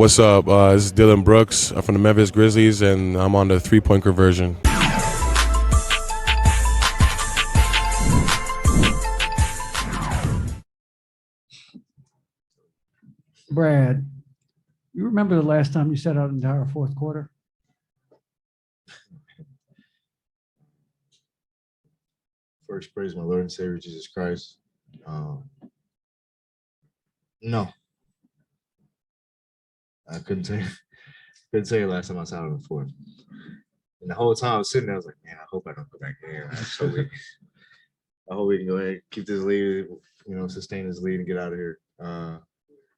What's up? This is Dylan Brooks from the Memphis Grizzlies, and I'm on the three-point conversion. Brad, you remember the last time you sat out an entire fourth quarter? First, praise my Lord and Savior Jesus Christ. No, I couldn't tell you. Couldn't tell you last time I sat on the fourth. And the whole time I was sitting there, I was like, man, I hope I don't go back in. I hope we can go ahead and keep this lead, sustain this lead and get out of here.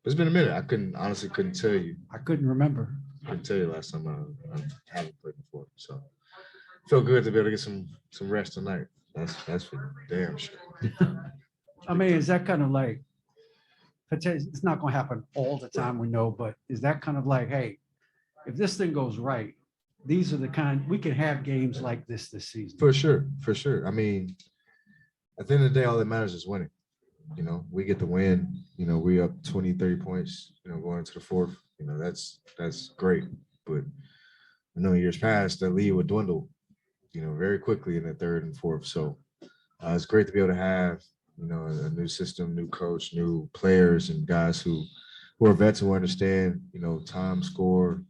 It's been a minute. I honestly couldn't tell you. I couldn't remember. I couldn't tell you last time I haven't played before. So it felt good to be able to get some rest tonight. That's for damn sure. I mean, is that kind of like, it's not going to happen all the time, we know, but is that kind of like, hey, if this thing goes right, these are the kind, we can have games like this season. For sure. I mean, at the end of the day, all that matters is winning. We get the win, we up 20, 30 points, going into the fourth, that's great. But I know years past, that lead would dwindle, very quickly in the third and fourth. So it's great to be able to have, a new system, new coach, new players, and guys who are vets who understand, time, score,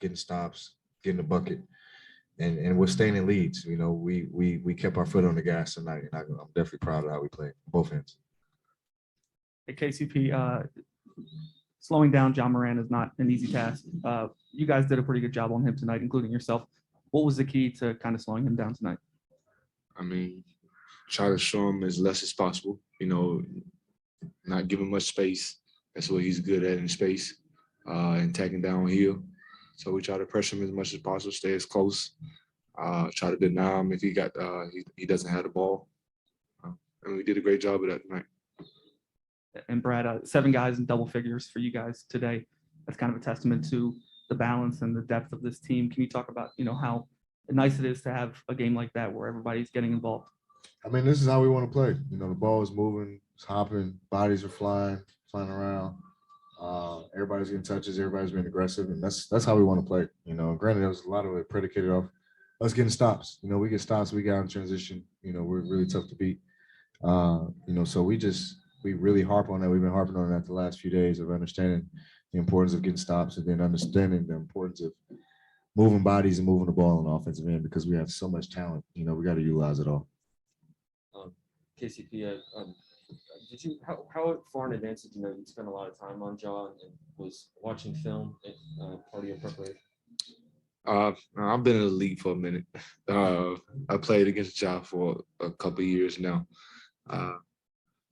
getting stops, getting the bucket, and withstanding leads. We kept our foot on the gas tonight, and I'm definitely proud of how we played, both ends. Hey, KCP, slowing down John Moran is not an easy task. You guys did a pretty good job on him tonight, including yourself. What was the key to kind of slowing him down tonight? I mean, try to show him as less as possible, not give him much space. That's what he's good at in space, and tagging downhill. So we try to pressure him as much as possible, stay as close, try to deny him if he doesn't have the ball. And we did a great job of that tonight. And Brad, 7 guys in double figures for you guys today. That's kind of a testament to the balance and the depth of this team. Can you talk about, how nice it is to have a game like that where everybody's getting involved? I mean, this is how we want to play. The ball is moving, it's hopping, bodies are flying around. Everybody's getting touches, everybody's being aggressive, and that's how we want to play. Granted, there was a lot of it predicated off us getting stops. We get stops, we got in transition. We're really tough to beat. So we really harp on that. We've been harping on that the last few days of understanding the importance of getting stops and then understanding the importance of moving bodies and moving the ball on the offensive end because we have so much talent. We got to utilize it all. KCP, how far in advance did you know you'd spend a lot of time on Jaw and was watching film part of your preparation? I've been in the league for a minute. I played against Ja for a couple of years now. I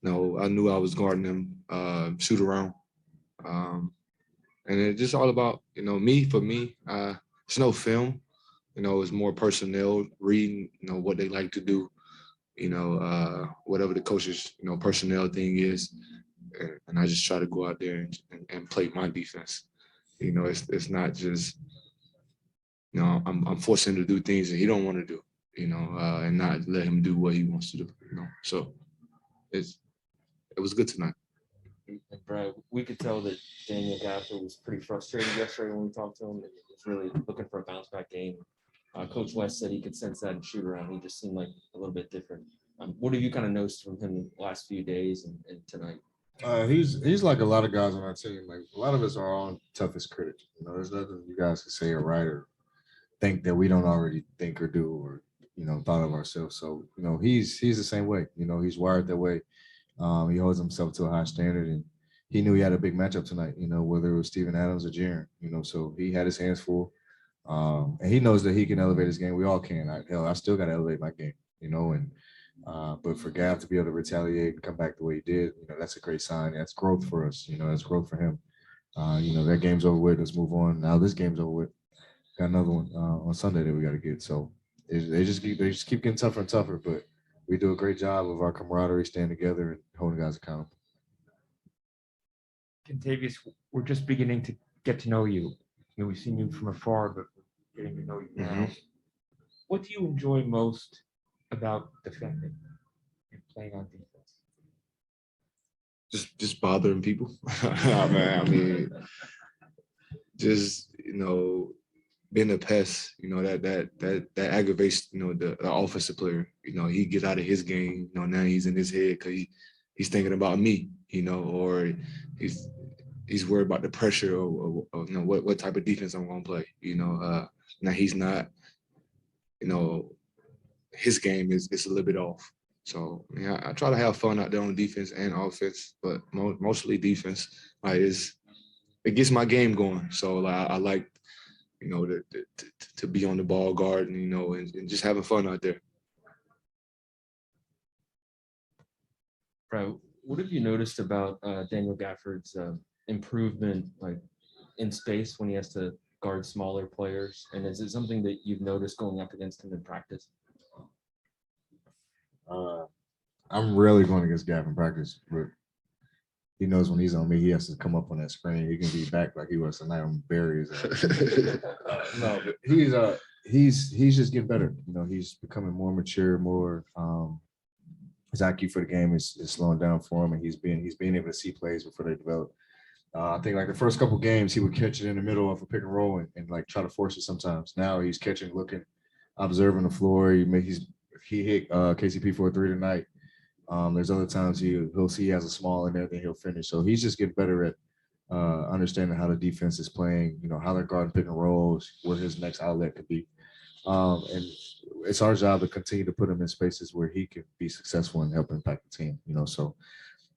knew I was guarding him, shoot around. And it's just all about, me. For me, it's no film. It's more personnel, reading, what they like to do, whatever the coach's, personnel thing is. And I just try to go out there and play my defense. It's not just, I'm forcing him to do things that he don't want to do, and not let him do what he wants to do, So it was good tonight. And Brad, we could tell that Daniel Gafford was pretty frustrated yesterday when we talked to him, and was really looking for a bounce back game. Coach West said he could sense that in shoot around. He just seemed like a little bit different. What have you kind of noticed from him the last few days and tonight? He's like a lot of guys on our team. Like a lot of us are our own toughest critic. There's nothing you guys can say or write or think that we don't already think or do or thought of ourselves. So he's the same way. He's wired that way. He holds himself to a high standard, and he knew he had a big matchup tonight, whether it was Steven Adams or Jaren, so he had his hands full. And he knows that he can elevate his game. We all can. I still got to elevate my game, but for Gav to be able to retaliate and come back the way he did, that's a great sign. That's growth for us. That's growth for him. That game's over with. Let's move on. Now this game's over with. Got another one on Sunday that we got to get. So they just keep getting tougher and tougher, but we do a great job of our camaraderie, staying together and holding guys accountable. Kentavious, we're just beginning to get to know you. We've seen you from afar, but we're getting to know you now. Mhm. What do you enjoy most about defending and playing on defense? Just bothering people. I mean, just being a pest, that aggravates, the offensive player. He gets out of his game. Now he's in his head because he's thinking about me. Or he's worried about the pressure of what type of defense I'm gonna play. Now he's not. His game is a little bit off. So yeah, I try to have fun out there on defense and offense, but mostly defense. It gets my game going. So I like to be on the ball guard and just having fun out there. Right. What have you noticed about Daniel Gafford's improvement, like in space when he has to guard smaller players? And is it something that you've noticed going up against him in practice? I'm rarely going against Gav in practice, but he knows when he's on me, he has to come up on that screen. He can be back like he was tonight on Barry's. No, but he's just getting better. He's becoming more mature, more his IQ for the game is slowing down for him, and he's being able to see plays before they develop. I think like the first couple games, he would catch it in the middle of a pick and roll and like try to force it sometimes. Now he's catching, looking, observing the floor. He hit KCP for a 3 tonight. There's other times he'll see he has a small in there, then he'll finish. So he's just getting better at understanding how the defense is playing, how they're guarding pick and rolls, where his next outlet could be. And it's our job to continue to put him in spaces where he can be successful and help impact the team, So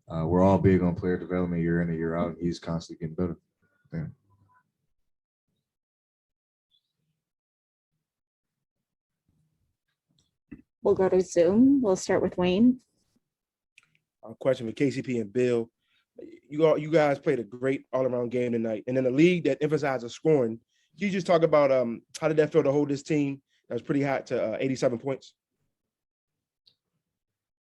we're all big on player development year in and year out, and he's constantly getting better. Yeah. We'll go to Zoom. We'll start with Wayne. Question for KCP and Bill. You guys played a great all-around game tonight. And in a league that emphasizes scoring, can you just talk about how did that feel to hold this team that was pretty hot to 87 points?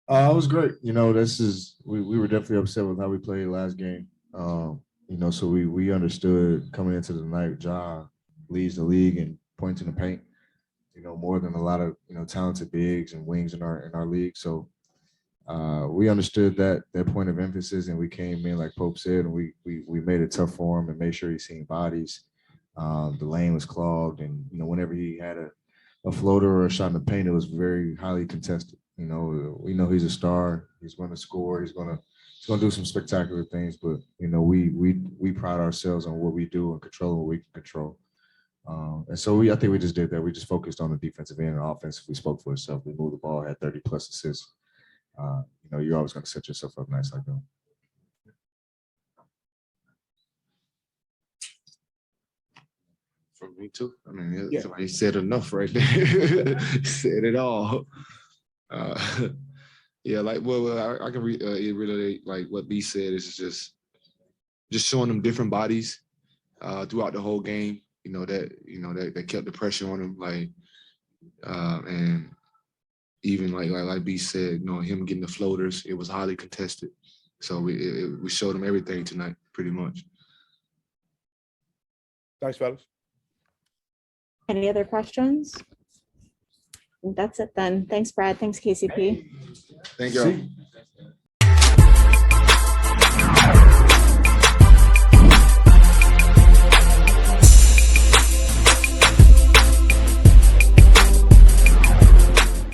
It was great. We were definitely upset with how we played last game. So we understood coming into the night, Ja leads the league in points in the paint, more than a lot of, talented bigs and wings in our league. So we understood that point of emphasis, and we came in, like Pope said, and we made it tough for him and made sure he's seeing bodies. The lane was clogged, and, whenever he had a floater or a shot in the paint, it was very highly contested. We know he's a star. He's going to score. He's going to do some spectacular things. But we pride ourselves on what we do and controlling what we can control. And so I think we just did that. We just focused on the defensive end and offense. We spoke for itself. We moved the ball, had 30+ assists. You're always going to set yourself up nice like that. For me too. I mean, Yeah. somebody said enough right there. Said it all. Yeah, like I can relate like what B said. Is just showing them different bodies throughout the whole game. That kept the pressure on him. And even like B said, him getting the floaters, it was highly contested. So we showed him everything tonight, pretty much. Thanks, fellas. Any other questions? I think that's it then. Thanks, Brad. Thanks, KCP. Thank y'all.